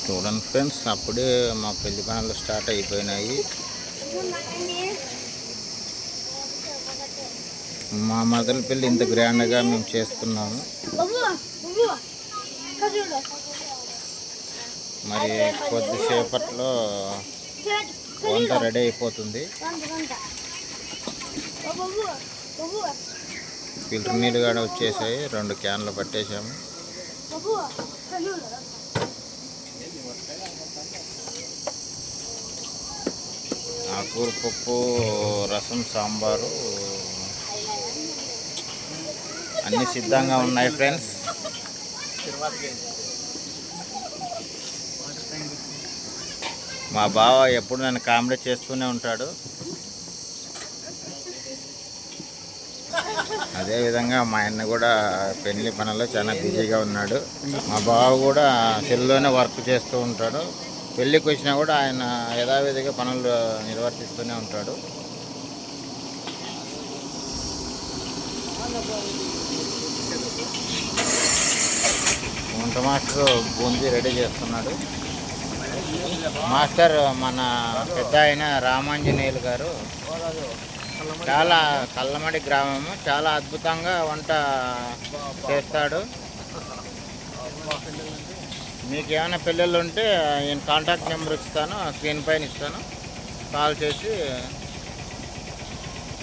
చూడండి ఫ్రెండ్స్, అప్పుడే మా పెళ్లి పనులు స్టార్ట్ అయిపోయినాయి. మా మదర్ పెళ్ళి ఇంత గ్రాండ్గా మేము చేస్తున్నాము. మరి కొద్దిసేపట్లో వంట రెడీ అయిపోతుంది. ఫిల్టర్ నీళ్ళు కూడా వచ్చేసాయి, 2 క్యాన్లు పట్టేసాము. ఆకూర పప్పు, రసం, సాంబారు అన్నీ సిద్ధంగా ఉన్నాయి ఫ్రెండ్స్. మా బావ ఎప్పుడు నన్ను కామెడీ చేస్తూనే ఉంటాడు. అదేవిధంగా మా ఆయన కూడా పెళ్లి పనుల్లో చాలా బిజీగా ఉన్నాడు. మా బావ కూడా సెల్లోనే వర్క్ చేస్తూ ఉంటాడు. పెళ్ళికి వచ్చినా కూడా ఆయన యథావిధిగా పనులు నిర్వర్తిస్తూనే ఉంటాడు. వంట మాస్టర్ బూందీ రెడీ చేస్తున్నాడు. మాస్టర్ మన పెద్ద ఆయన రామాంజనేయులు గారు, చాలా కల్లమడి గ్రామము, చాలా అద్భుతంగా వంట చేస్తాడు. మీకు ఏమైనా పిల్లలు ఉంటే నేను కాంటాక్ట్ నెంబర్ ఇస్తాను, స్క్రీన్ పైన ఇస్తాను, కాల్ చేసి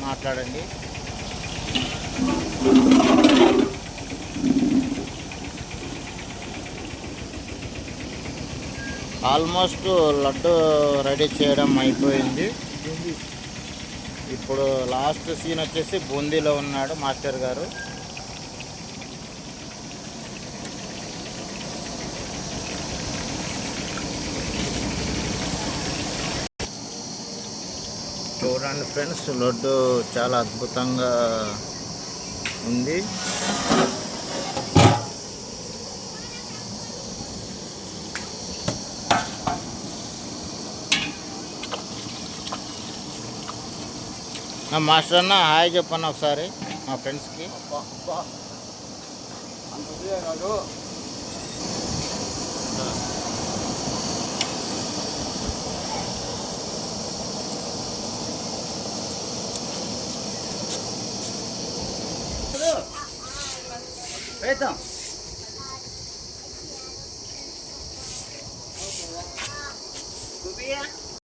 మాట్లాడండి. ఆల్మోస్ట్ లడ్డు రెడీ చేయడం అయిపోయింది. ఇప్పుడు లాస్ట్ సీన్ వచ్చేసి బూందీలో ఉన్నాడు మాస్టర్ గారు. చూడండి ఫ్రెండ్స్, లడ్డు చాలా అద్భుతంగా ఉంది. మాస్టర్ అన్న హాయ్ చెప్పన్న ఒకసారి మా ఫ్రెండ్స్కి. Eita!